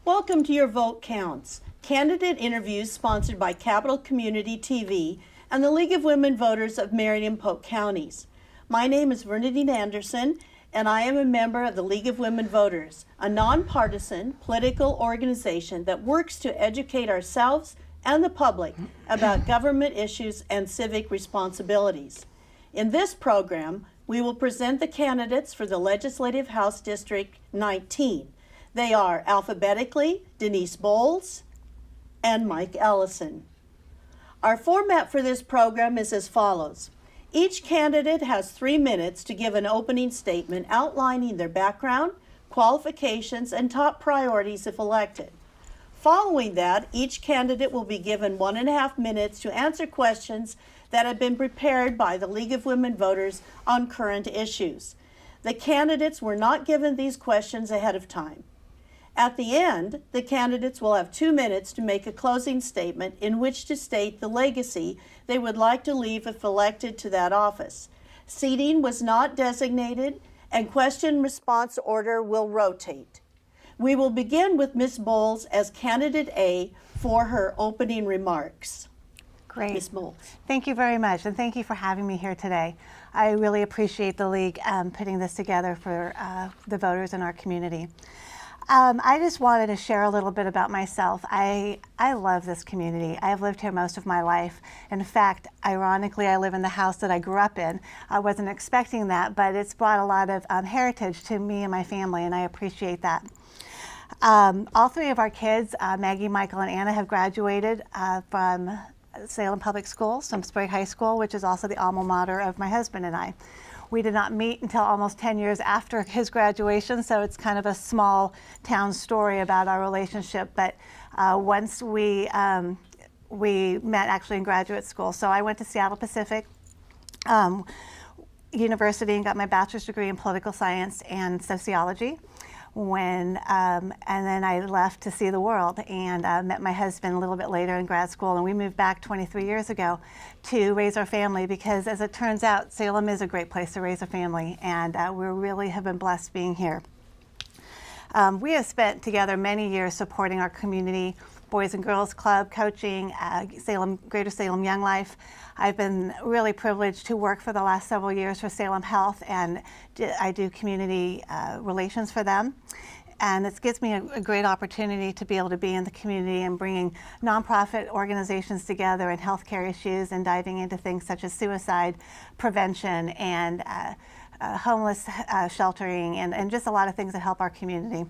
Welcome to Your Vote Counts, candidate interviews sponsored by Capital Community TV and the League of Women Voters of Marion and Polk Counties. My name is Bernadine Anderson, and I am a member of the League of Women Voters, a nonpartisan political organization that works to educate ourselves and the public about government issues and civic responsibilities. In this program, we will present the candidates for the Legislative House District 19. They are alphabetically Denise Bowles and Mike Ellison. Our format for this program is as follows. Each candidate has 3 minutes to give an opening statement outlining their background, qualifications, and top priorities if elected. Following that, each candidate will be given 1.5 minutes to answer questions that have been prepared by the League of Women Voters on current issues. The candidates were not given these questions ahead of time. At the end, the candidates will have 2 minutes to make a closing statement in which to state the legacy they would like to leave if elected to that office. Seating was not designated, and question-response order will rotate. We will begin with Ms. Bowles as candidate A for her opening remarks. Great. Ms. Bowles. Thank you very much, and thank you for having me here today. I really appreciate the League putting this together for the voters in our community. I just wanted to share a little bit about myself. I love this community. I have lived here most of my life. In fact, ironically, I live in the house that I grew up in. I wasn't expecting that, but it's brought a lot of heritage to me and my family, and I appreciate that. All 3 of our kids, Maggie, Michael, and Anna, have graduated from Salem Public Schools, from Sprague High School, which is also the alma mater of my husband and I. We did not meet until almost 10 years after his graduation, so it's kind of a small town story about our relationship. But once we met actually in graduate school. So I went to Seattle Pacific University and got my bachelor's degree in political science and sociology. And then I left to see the world and met my husband a little bit later in grad school, and we moved back 23 years ago to raise our family because, as it turns out, Salem is a great place to raise a family, and we really have been blessed being here. We have spent together many years supporting our community, Boys and Girls Club, coaching, Greater Salem Young Life. I've been really privileged to work for the last several years for Salem Health, and I do community relations for them. And it gives me a great opportunity to be able to be in the community and bringing nonprofit organizations together and healthcare issues and diving into things such as suicide prevention and homeless sheltering and just a lot of things that help our community.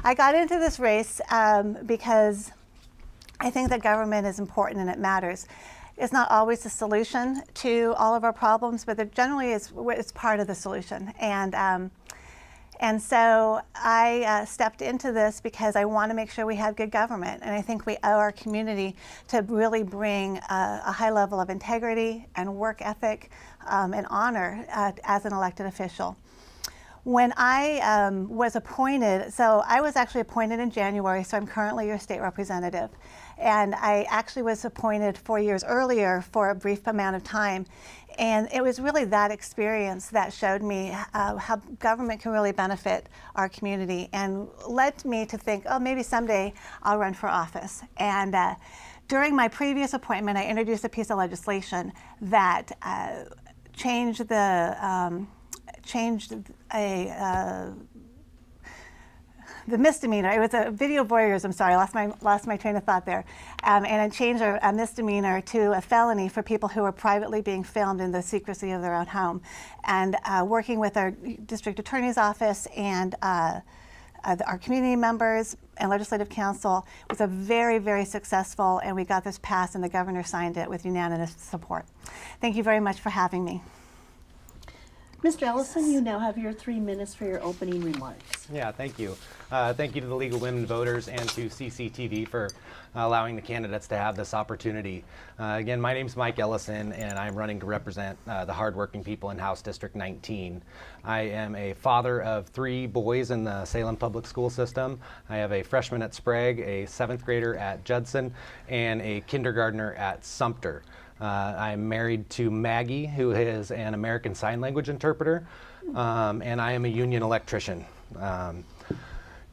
I got into this race because I think that government is important and it matters. It's not always the solution to all of our problems, but it generally it's part of the solution. And so I stepped into this because I want to make sure we have good government. And I think we owe our community to really bring a high level of integrity and work ethic and honor as an elected official. When I was appointed, so I was actually appointed in January, so I'm currently your state representative. And I actually was appointed 4 years earlier for a brief amount of time. And it was really that experience that showed me how government can really benefit our community and led me to think, oh, maybe someday I'll run for office. And during my previous appointment, I introduced a piece of legislation that changed the misdemeanor. It was a video voyeurism. Sorry, I lost my train of thought there. And it changed a misdemeanor to a felony for people who are privately being filmed in the secrecy of their own home. And working with our district attorney's office and our community members and legislative council was a very, very successful, and we got this passed and the governor signed it with unanimous support. Thank you very much for having me. Mr. Ellison, you now have your 3 minutes for your opening remarks. Yeah, thank you. Thank you to the League of Women Voters and to CCTV for allowing the candidates to have this opportunity. Again, my name is Mike Ellison, and I'm running to represent the hardworking people in House District 19. I am a father of 3 boys in the Salem Public School System. I have a freshman at Sprague, a 7th grader at Judson, and a kindergartner at Sumter. I'm married to Maggie, who is an American Sign Language interpreter, and I am a union electrician.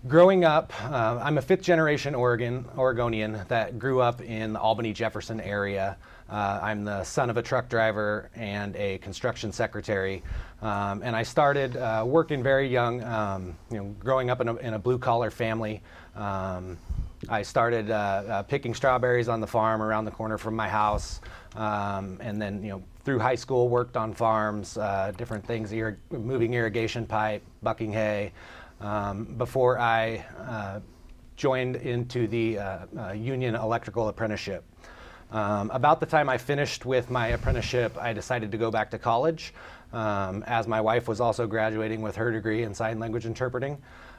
Growing up, I'm a fifth generation Oregonian that grew up in the Albany-Jefferson area. I'm the son of a truck driver and a construction secretary. And I started working very young, growing up in a blue-collar family. I started picking strawberries on the farm around the corner from my house. And then, through high school, worked on farms, different things, moving irrigation pipe, bucking hay. Before I joined into the union electrical apprenticeship. About the time I finished with my apprenticeship, I decided to go back to college, as my wife was also graduating with her degree in sign language interpreting.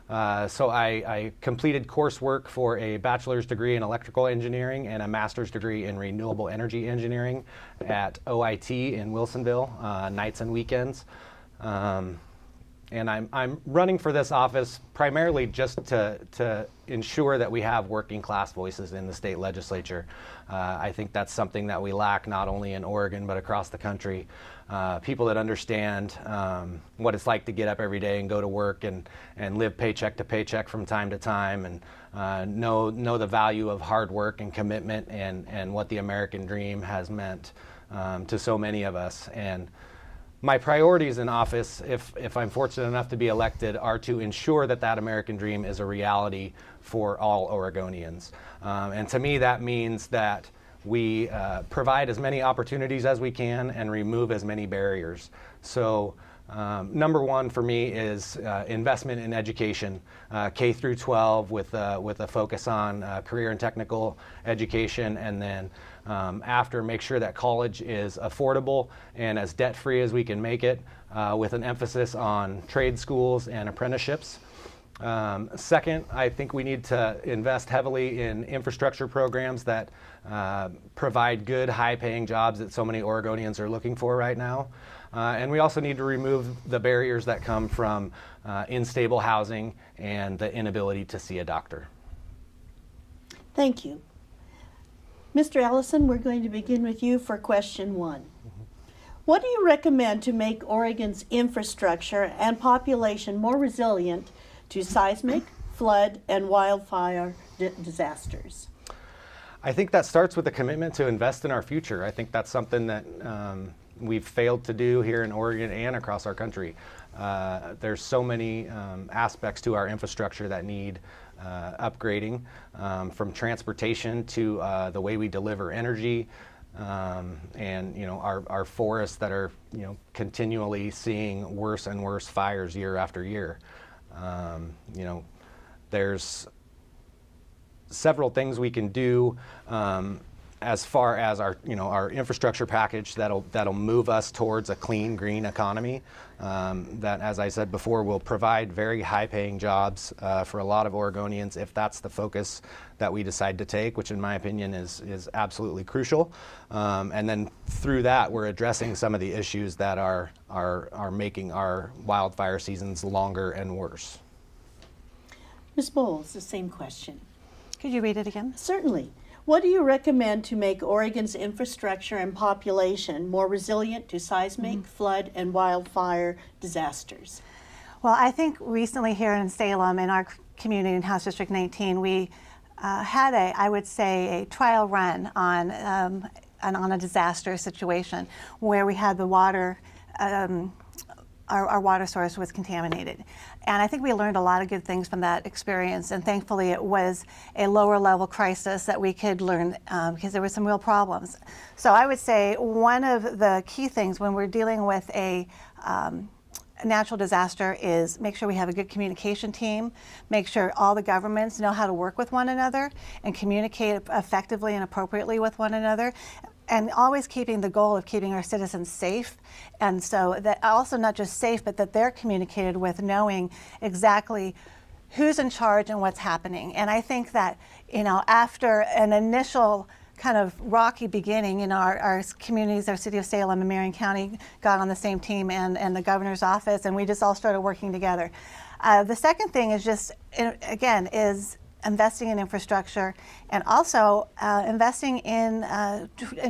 So I completed coursework for a bachelor's degree in electrical engineering and a master's degree in renewable energy engineering at OIT in Wilsonville, nights and weekends. And I'm running for this office primarily just to ensure that we have working class voices in the state legislature. I think that's something that we lack not only in Oregon but across the country. People that understand what it's like to get up every day and go to work and live paycheck to paycheck from time to time, and know the value of hard work and commitment and what the American dream has meant to so many of us. And my priorities in office, if I'm fortunate enough to be elected, are to ensure that that American dream is a reality for all Oregonians. And to me, that means that we provide as many opportunities as we can and remove as many barriers. So number one for me is investment in education, K through 12 with a focus on career and technical education, and then after make sure that college is affordable and as debt-free as we can make it, with an emphasis on trade schools and apprenticeships. Second, I think we need to invest heavily in infrastructure programs that provide good, high-paying jobs that so many Oregonians are looking for right now. And we also need to remove the barriers that come from unstable housing and the inability to see a doctor. Thank you. Mr. Ellison, we're going to begin with you for question one. What do you recommend to make Oregon's infrastructure and population more resilient to seismic, flood, and wildfire disasters? I think that starts with a commitment to invest in our future. I think that's something that we've failed to do here in Oregon and across our country. There's so many aspects to our infrastructure that need upgrading, from transportation to the way we deliver energy, and our forests that are continually seeing worse and worse fires year after year. There's several things we can do as far as our infrastructure package that'll move us towards a clean, green economy that, as I said before, will provide very high-paying jobs for a lot of Oregonians if that's the focus that we decide to take, which in my opinion is absolutely crucial. And then through that, we're addressing some of the issues that are making our wildfire seasons longer and worse. Ms. Bowles, the same question. Could you read it again? Certainly. What do you recommend to make Oregon's infrastructure and population more resilient to seismic, flood, and wildfire disasters? Well, I think recently here in Salem, in our community in House District 19, we had a trial run on a disaster situation where we had the water, our water source was contaminated. And I think we learned a lot of good things from that experience, and thankfully it was a lower level crisis that we could learn because there were some real problems. So I would say one of the key things when we're dealing with a natural disaster is make sure we have a good communication team, make sure all the governments know how to work with one another and communicate effectively and appropriately with one another, and always keeping the goal of keeping our citizens safe. And so that also not just safe, but that they're communicated with, knowing exactly who's in charge and what's happening. And I think that, after an initial kind of rocky beginning, our communities, our city of Salem and Marion County got on the same team, and the governor's office, and we just all started working together. The second thing is just, again, is investing in infrastructure, and also investing in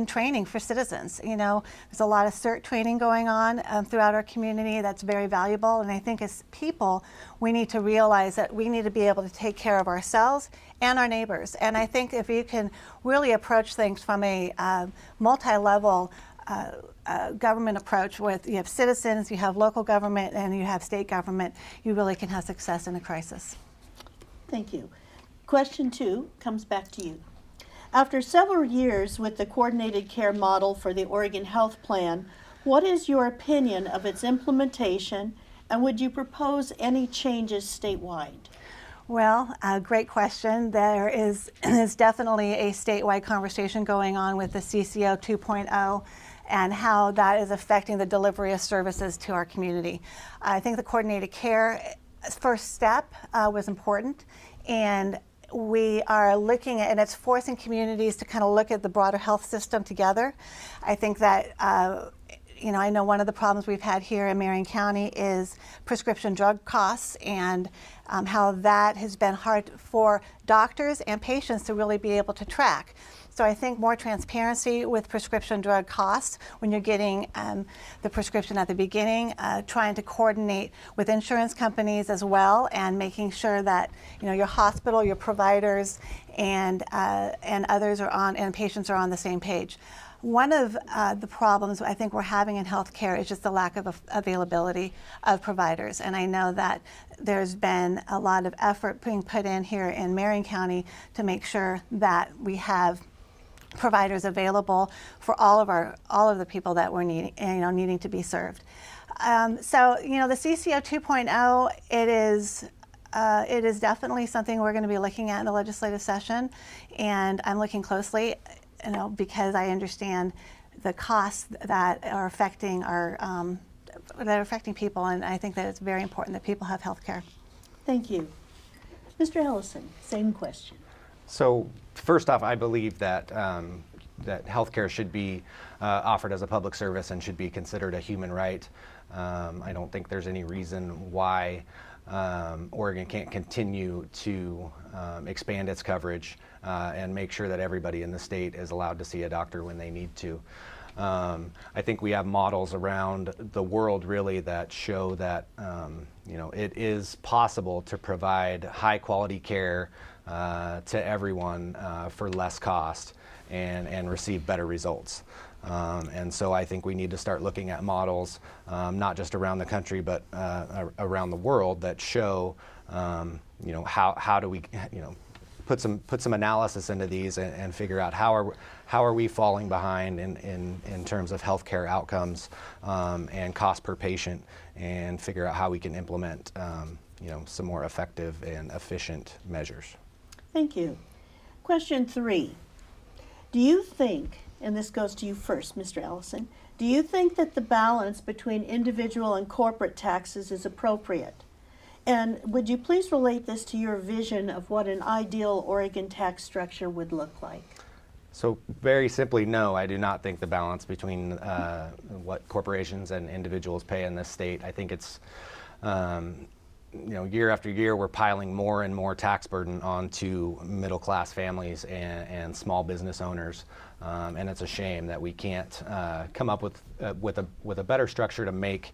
training for citizens. You know, there's a lot of CERT training going on throughout our community that's very valuable, and I think as people, we need to realize that we need to be able to take care of ourselves and our neighbors. And I think if you can really approach things from a multi-level government approach with, you have citizens, you have local government, and you have state government, you really can have success in a crisis. Thank you. Question 2 comes back to you. After several years with the coordinated care model for the Oregon Health Plan, what is your opinion of its implementation, and would you propose any changes statewide? Well, great question. There is definitely a statewide conversation going on with the CCO 2.0 and how that is affecting the delivery of services to our community. I think the coordinated care first step was important, and we are looking at, and it's forcing communities to kind of look at the broader health system together. I think that I know one of the problems we've had here in Marion County is prescription drug costs, and how that has been hard for doctors and patients to really be able to track. So I think more transparency with prescription drug costs when you're getting the prescription at the beginning, trying to coordinate with insurance companies as well, and making sure that your hospital, your providers, and others are on, and patients are on the same page. One of the problems I think we're having in healthcare is just the lack of availability of providers. And I know that there's been a lot of effort being put in here in Marion County to make sure that we have providers available for all of the people that we're needing to be served. So the CCO 2.0, it is definitely something we're going to be looking at in the legislative session, and I'm looking closely, because I understand the costs that are affecting people, and I think that it's very important that people have health care. Thank you. Mr. Ellison, same question. So first off, I believe that that healthcare should be offered as a public service and should be considered a human right. I don't think there's any reason why Oregon can't continue to expand its coverage and make sure that everybody in the state is allowed to see a doctor when they need to. I think we have models around the world really that show that it is possible to provide high quality care to everyone for less cost and receive better results. And so I think we need to start looking at models, not just around the country, but around the world that show, how do we, put some analysis into these and figure out how are we falling behind in terms of healthcare outcomes and cost per patient, and figure out how we can implement, some more effective and efficient measures. Thank you. Question 3. Do you think, and this goes to you first, Mr. Ellison, do you think that the balance between individual and corporate taxes is appropriate? And would you please relate this to your vision of what an ideal Oregon tax structure would look like? So very simply, no, I do not think the balance between what corporations and individuals pay in this state. I think it's, year after year, we're piling more and more tax burden onto middle-class families and small business owners, and it's a shame that we can't come up with a better structure to make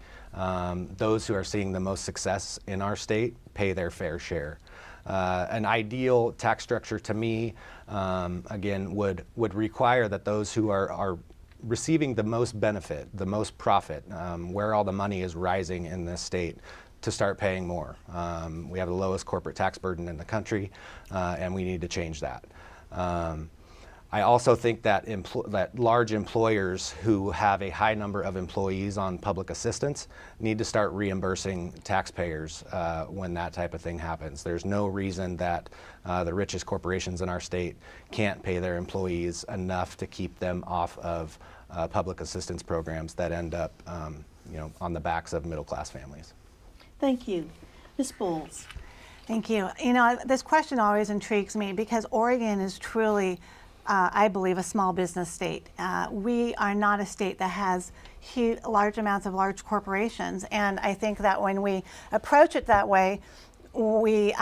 those who are seeing the most success in our state pay their fair share. An ideal tax structure to me, again, would require that those who are receiving the most benefit, the most profit, where all the money is rising in this state, to start paying more. We have the lowest corporate tax burden in the country, and we need to change that. I also think that that large employers who have a high number of employees on public assistance need to start reimbursing taxpayers when that type of thing happens. There's no reason that the richest corporations in our state can't pay their employees enough to keep them off of public assistance programs that end up on the backs of middle-class families. Thank you. Ms. Bowles. Thank you. This question always intrigues me because Oregon is truly, I believe, a small business state. We are not a state that has large amounts of large corporations, and I think that when we approach it that way, we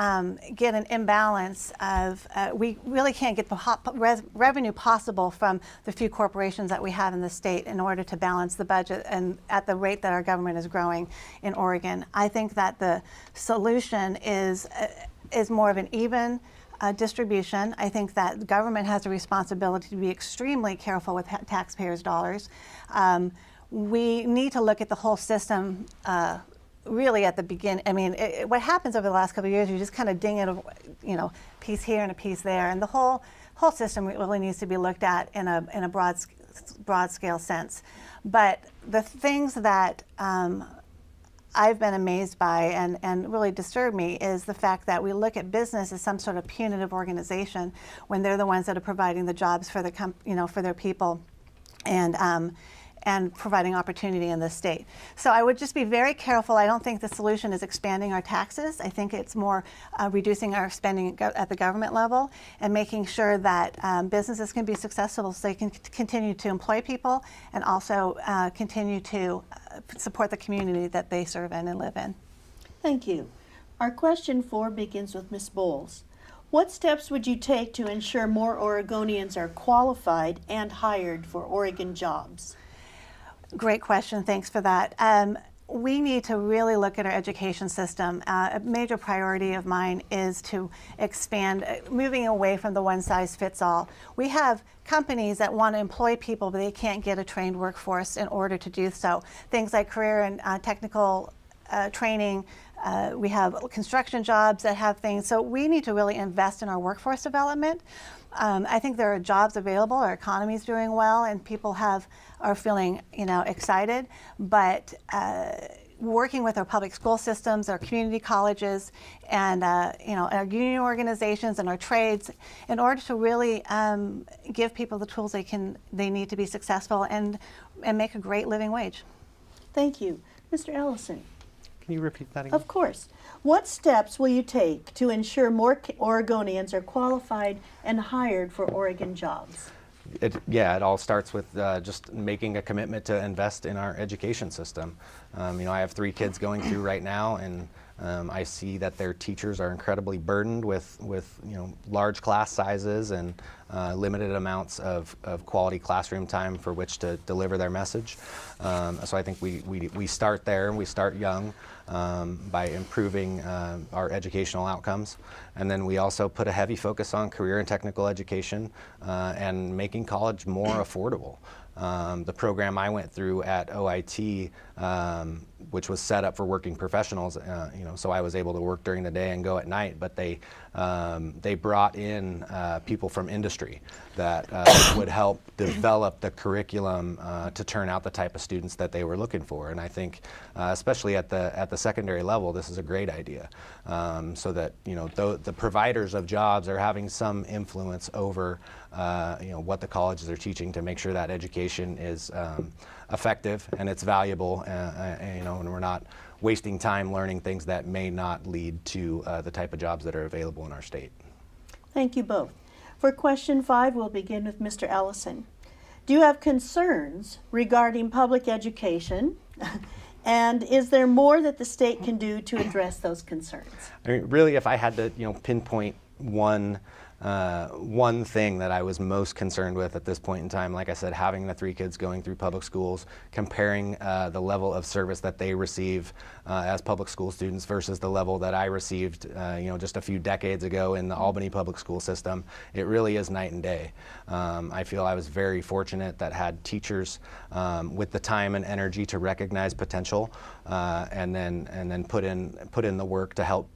get an imbalance of, we really can't get the revenue possible from the few corporations that we have in the state in order to balance the budget and at the rate that our government is growing in Oregon. I think that the solution is more of an even distribution. I think that the government has a responsibility to be extremely careful with taxpayers' dollars. We need to look at the whole system really at the beginning. I mean, what happens over the last couple of years, you just kind of ding it, you know, piece here and a piece there, and the whole system really needs to be looked at in a broad scale sense. But the things that I've been amazed by and really disturb me is the fact that we look at business as some sort of punitive organization when they're the ones that are providing the jobs for for their people and providing opportunity in the state. So I would just be very careful. I don't think the solution is expanding our taxes. I think it's more reducing our spending at the government level and making sure that businesses can be successful so they can continue to employ people and also continue to support the community that they serve in and live in. Thank you. Our question 4 begins with Ms. Bowles. What steps would you take to ensure more Oregonians are qualified and hired for Oregon jobs? Great question. Thanks for that. We need to really look at our education system. A major priority of mine is to expand, moving away from the one-size-fits-all. We have companies that want to employ people, but they can't get a trained workforce in order to do so. Things like career and technical training. We have construction jobs that have things. So we need to really invest in our workforce development. I think there are jobs available. Our economy is doing well, and people are feeling, excited. But working with our public school systems, our community colleges, and our union organizations and our trades, in order to really give people the tools they need to be successful and make a great living wage. Thank you, Mr. Ellison. Can you repeat that again? Of course. What steps will you take to ensure more Oregonians are qualified and hired for Oregon jobs? It all starts with just making a commitment to invest in our education system. I have 3 kids going through right now, and I see that their teachers are incredibly burdened with large class sizes and limited amounts of quality classroom time for which to deliver their message. So I think we start there, and we start young by improving our educational outcomes. And then we also put a heavy focus on career and technical education and making college more affordable. The program I went through at OIT, which was set up for working professionals, so I was able to work during the day and go at night, but they brought in people from industry that would help develop the curriculum to turn out the type of students that they were looking for. And I think, especially at the secondary level, this is a great idea, so that the providers of jobs are having some influence over what the colleges are teaching to make sure that education is effective and it's valuable, and we're not wasting time learning things that may not lead to the type of jobs that are available in our state. Thank you both. For question 5, we'll begin with Mr. Ellison. Do you have concerns regarding public education? And is there more that the state can do to address those concerns? I mean, really, if I had to pinpoint one thing that I was most concerned with at this point in time, like I said, having the 3 kids going through public schools, comparing the level of service that they receive as public school students versus the level that I received just a few decades ago in the Albany public school system, it really is night and day. I feel I was very fortunate that had teachers with the time and energy to recognize potential and then put in the work to help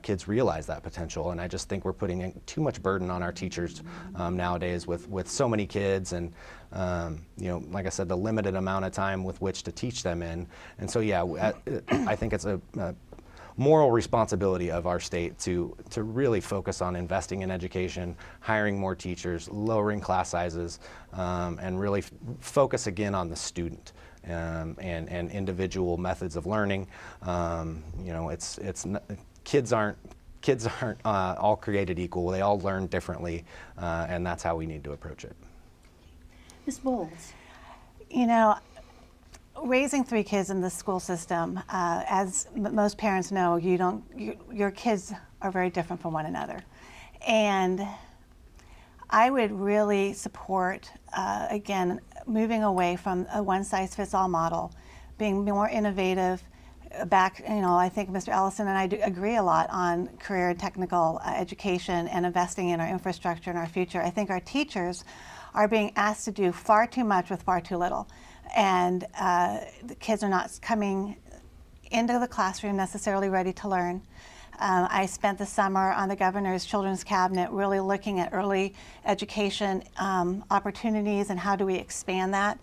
kids realize that potential. And I just think we're putting in too much burden on our teachers nowadays with so many kids, and like I said, the limited amount of time with which to teach them in. And so I think it's a moral responsibility of our state to really focus on investing in education, hiring more teachers, lowering class sizes, and really focus again on the student. And individual methods of learning. Kids aren't all created equal. They all learn differently, and that's how we need to approach it. Ms. Bowles. raising 3 kids in the school system, as most parents know, your kids are very different from one another. And I would really support, again, moving away from a one-size-fits-all model, being more innovative. I think Mr. Ellison and I do agree a lot on career and technical education and investing in our infrastructure and our future. I think our teachers are being asked to do far too much with far too little. And the kids are not coming into the classroom necessarily ready to learn. I spent the summer on the governor's children's cabinet really looking at early education opportunities and how do we expand that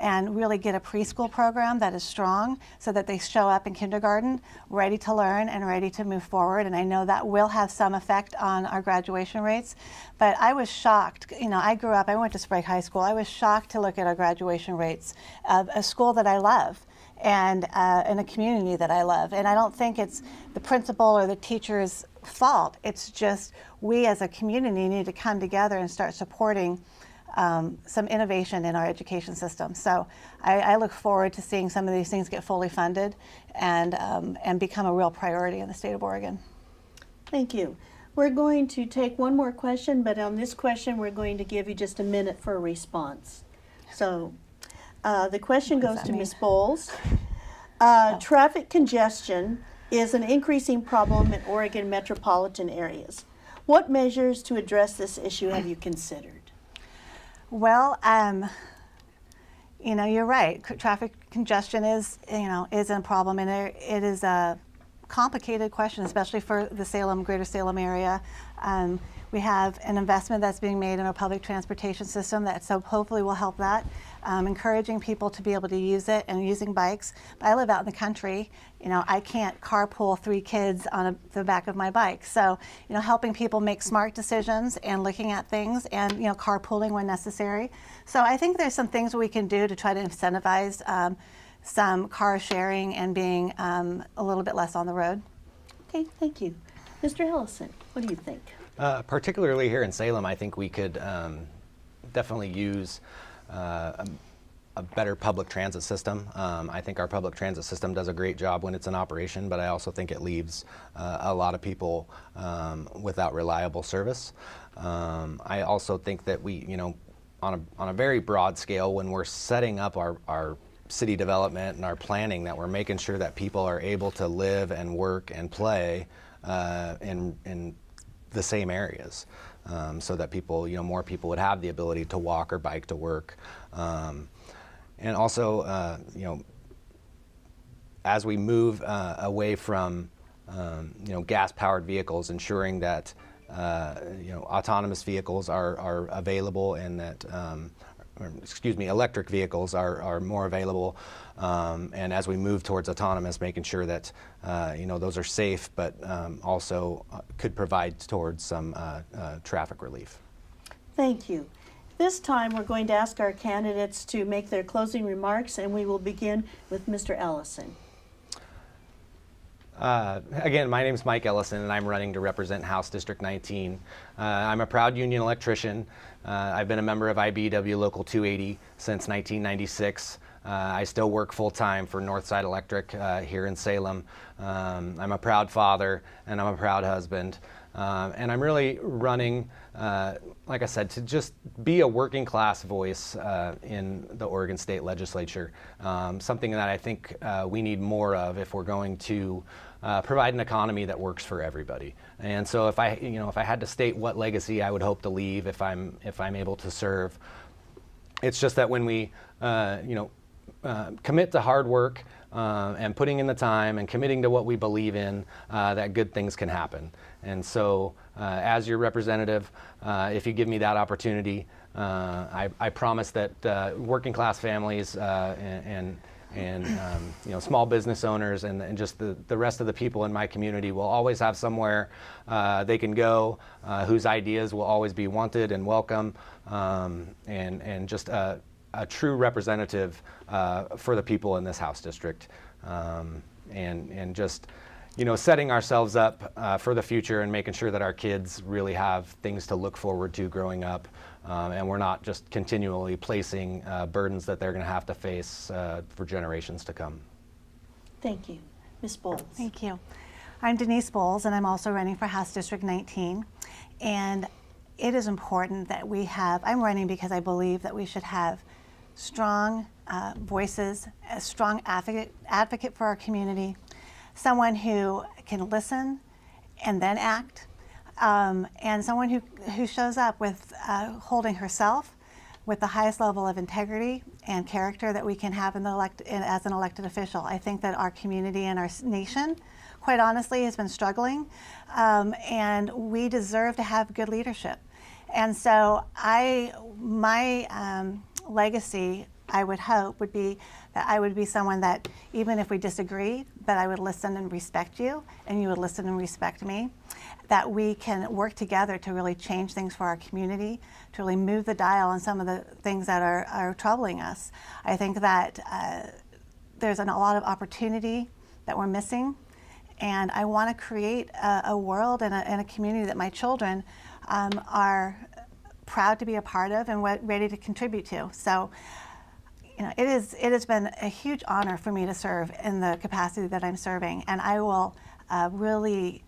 and really get a preschool program that is strong so that they show up in kindergarten ready to learn and ready to move forward. And I know that will have some effect on our graduation rates. But I was shocked. I went to Sprague High School. I was shocked to look at our graduation rates of a school that I love and in a community that I love. And I don't think it's the principal or the teacher's fault. It's just we as a community need to come together and start supporting some innovation in our education system. So I look forward to seeing some of these things get fully funded and become a real priority in the state of Oregon. Thank you. We're going to take one more question, but on this question we're going to give you just a minute for a response. So the question goes to Ms. Bowles. Traffic congestion is an increasing problem in Oregon metropolitan areas. What measures to address this issue have you considered? Well, you're right. Traffic congestion is a problem, and it is a complicated question, especially for the greater Salem area. We have an investment that's being made in our public transportation system that hopefully will help that, encouraging people to be able to use it and using bikes. But I live out in the country. I can't carpool 3 kids on the back of my bike. So, helping people make smart decisions and looking at things and, carpooling when necessary. So I think there's some things we can do to try to incentivize some car sharing and being a little bit less on the road. Okay, thank you. Mr. Ellison, what do you think? Particularly here in Salem, I think we could definitely use a better public transit system. I think our public transit system does a great job when it's in operation, but I also think it leaves a lot of people without reliable service. I also think that we, on a very broad scale, when we're setting up our city development and our planning, that we're making sure that people are able to live and work and play in the same areas, so that people, more people would have the ability to walk or bike to work. And also, as we move away from, gas-powered vehicles, ensuring that, autonomous vehicles are available and that, electric vehicles are more available. And as we move towards autonomous, making sure that, those are safe, but also could provide towards some traffic relief. Thank you. This time we're going to ask our candidates to make their closing remarks, and we will begin with Mr. Ellison. Again, my name is Mike Ellison, and I'm running to represent House District 19. I'm a proud union electrician. I've been a member of IBEW Local 280 since 1996. I still work full-time for Northside Electric here in Salem. I'm a proud father, and I'm a proud husband. And I'm really running, like I said, to just be a working class voice in the Oregon State Legislature, something that I think we need more of if we're going to provide an economy that works for everybody. And so if I had to state what legacy I would hope to leave if I'm able to serve, it's just that when we commit to hard work and putting in the time and committing to what we believe in, that good things can happen. And so as your representative, if you give me that opportunity, I promise that working class families and small business owners and just the rest of the people in my community will always have somewhere they can go, whose ideas will always be wanted and welcome, and just a true representative for the people in this House district, and just setting ourselves up for the future and making sure that our kids really have things to look forward to growing up, and we're not just continually placing burdens that they're going to have to face for generations to come. Thank you. Ms. Bowles. Thank you. I'm Denise Bowles, and I'm also running for House District 19. And it is important that I'm running because I believe that we should have strong voices, a strong advocate for our community, someone who can listen and then act, and someone who shows up with holding herself with the highest level of integrity and character that we can have as an elected official. I think that our community and our nation, quite honestly, has been struggling, and we deserve to have good leadership. And so my legacy, I would hope, would be that I would be someone that, even if we disagree, that I would listen and respect you, and you would listen and respect me, that we can work together to really change things for our community, to really move the dial on some of the things that are troubling us. I think that there's a lot of opportunity that we're missing, and I want to create a world and a community that my children are proud to be a part of and ready to contribute to. So, it has been a huge honor for me to serve in the capacity that I'm serving, and I will really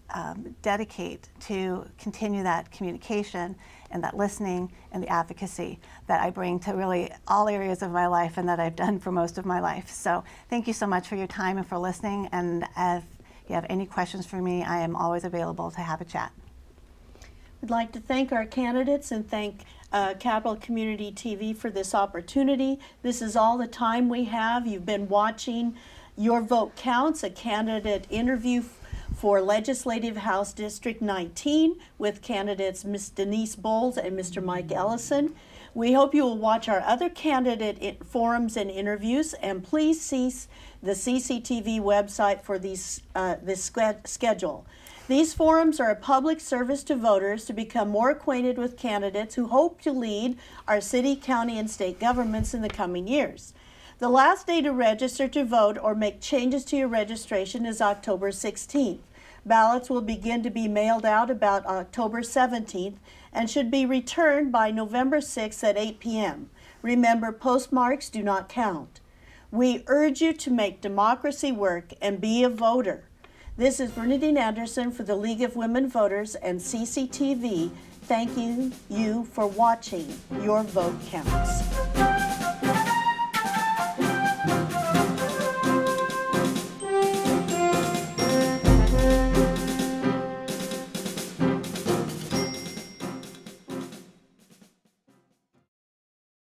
dedicate to continue that communication and that listening and the advocacy that I bring to really all areas of my life and that I've done for most of my life. So thank you so much for your time and for listening, and if you have any questions for me, I am always available to have a chat. We'd like to thank our candidates and thank Capital Community TV for this opportunity. This is all the time we have. You've been watching Your Vote Counts, a candidate interview for Legislative House District 19 with candidates Ms. Denise Bowles and Mr. Mike Ellison. We hope you will watch our other candidate forums and interviews, and please see the CCTV website for this schedule. These forums are a public service to voters to become more acquainted with candidates who hope to lead our city, county, and state governments in the coming years. The last day to register to vote or make changes to your registration is October 16th. Ballots will begin to be mailed out about October 17th and should be returned by November 6th at 8 p.m. Remember, postmarks do not count. We urge you to make democracy work and be a voter. This is Bernadine Anderson for the League of Women Voters and CCTV, thanking you for watching Your Vote Counts.